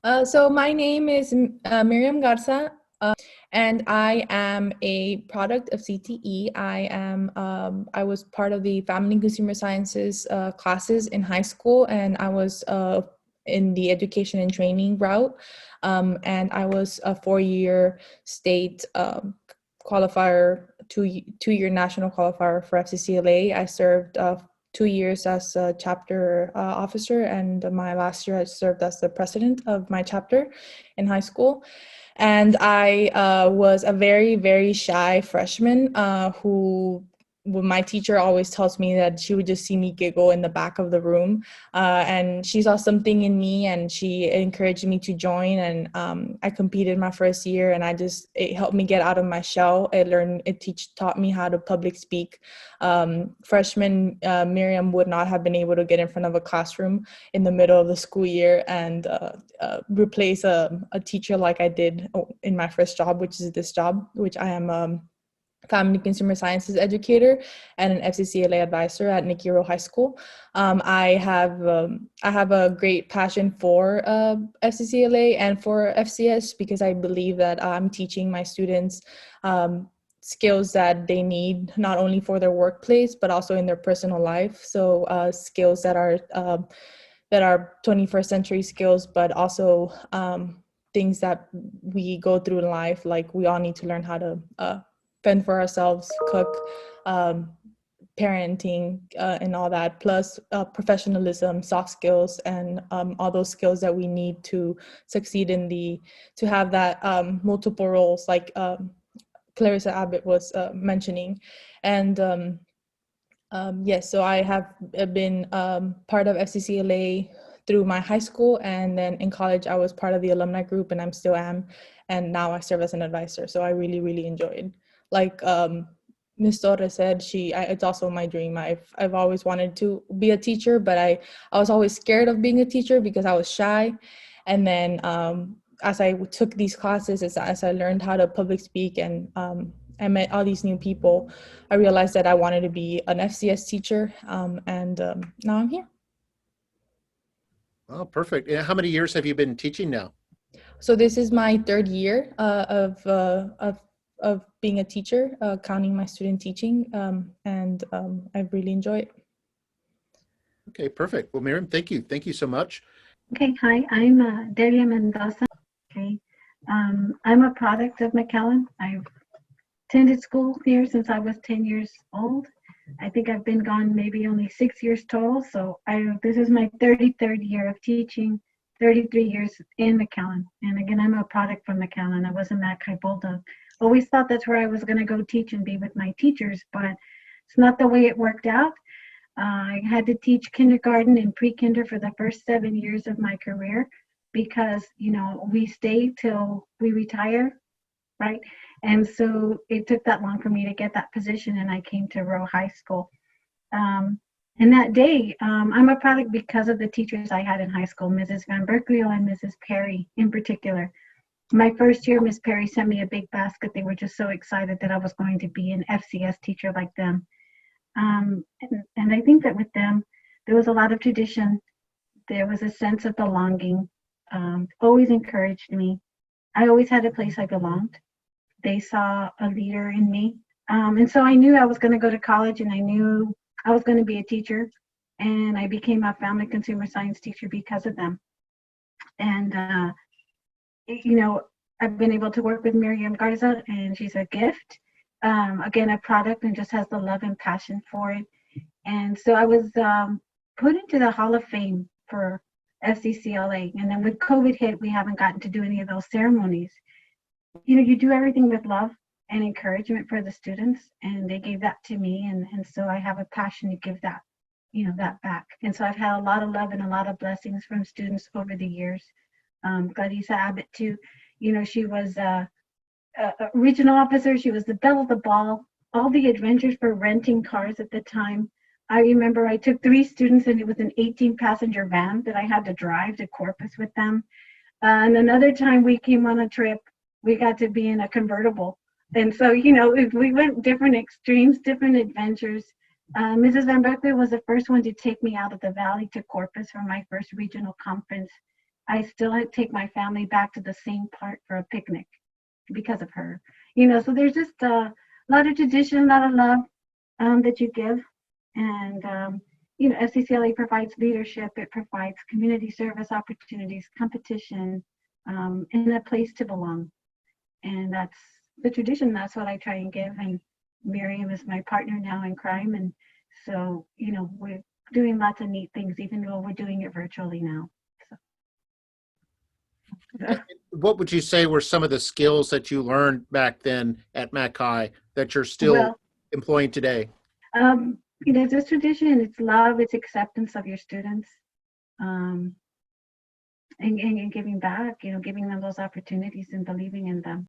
So my name is Myriam Garza, and I am a product of CTE. I was part of the Family and Consumer Sciences classes in high school, and I was in the education and training route. And I was a 4-year state qualifier, two-year national qualifier for FCCLA. I served 2 years as a chapter officer, and my last year I served as the president of my chapter in high school. And I was a very, very shy freshman who well, my teacher always tells me that she would just see me giggle in the back of the room. And she saw something in me and she encouraged me to join. And I competed my first year, and it helped me get out of my shell. Taught me how to public speak. Freshman Myriam would not have been able to get in front of a classroom in the middle of the school year and replace a teacher like I did in my first job, which is this job, which I am Family Consumer Sciences educator and an FCCLA advisor at Rowe High School. I have a great passion for FCCLA and for FCS because I believe that I'm teaching my students skills that they need not only for their workplace but also in their personal life. So skills that are 21st century skills, but also things that we go through in life. Like we all need to learn how to fend for ourselves, cook, parenting, and all that, plus professionalism, soft skills, and all those skills that we need to succeed to have that multiple roles, like Clarissa Abbott was mentioning. And yes, so I have been part of FCCLA through my high school, and then in college I was part of the alumni group, and I'm still am, and now I serve as an advisor. So I really, really enjoyed. Like Ms. Torres said, it's also my dream. I've always wanted to be a teacher, but I was always scared of being a teacher because I was shy. And then as I took these classes, as I learned how to public speak and I met all these new people, I realized that I wanted to be an FCS teacher, and now I'm here. Oh, perfect. And how many years have you been teaching now? So this is my third year of being a teacher, counting my student teaching, and I really enjoy it. Okay, perfect. Well, Myriam, thank you. Thank you so much. Okay, hi, I'm Delia Mendoza. Okay, I'm a product of McAllen. I've attended school here since I was 10 years old. I think I've been gone maybe only 6 years total. So this is my 33rd year of teaching, 33 years in McAllen. And again, I'm a product from McAllen. I wasn't that type of always thought that's where I was going to go teach and be with my teachers, but it's not the way it worked out. I had to teach kindergarten and pre-kinder for the first 7 years of my career because, we stay till we retire, right? And so it took that long for me to get that position, and I came to Rowe High School. And that day, I'm a product because of the teachers I had in high school, Mrs. Van Berkeley and Mrs. Perry in particular. My first year, Miss Perry sent me a big basket. They were just so excited that I was going to be an FCS teacher like them. And I think that with them, there was a lot of tradition. There was a sense of belonging, always encouraged me. I always had a place I belonged. They saw a leader in me. And so I knew I was going to go to college, and I knew I was going to be a teacher. And I became a family consumer science teacher because of them. And, I've been able to work with Myriam Garza, and she's a gift. Again, a product, and just has the love and passion for it. And so I was put into the Hall of Fame for FCCLA. And then with COVID hit, we haven't gotten to do any of those ceremonies. You do everything with love and encouragement for the students, and they gave that to me. And so I have a passion to give that, that back. And so I've had a lot of love and a lot of blessings from students over the years. Clarissa Abbott too, she was a regional officer. She was the belle of the ball. All the adventures for renting cars at the time. I remember I took 3 students, and it was an 18-passenger van that I had to drive to Corpus with them. And another time we came on a trip, we got to be in a convertible. And so, we went different extremes, different adventures. Mrs. Van Berkeley was the first one to take me out of the valley to Corpus for my first regional conference. I still take my family back to the same park for a picnic because of her. You know, so there's just a lot of tradition, a lot of love that you give. And, you know, FCCLA provides leadership, it provides community service opportunities, competition, and a place to belong. And that's the tradition. That's what I try and give. And Myriam is my partner now in crime. And so, you know, we're doing lots of neat things, even though we're doing it virtually now. So. What would you say were some of the skills that you learned back then at Mac High that you're still employing today? You know, it's tradition, it's love, it's acceptance of your students, and giving back, you know, giving them those opportunities and believing in them.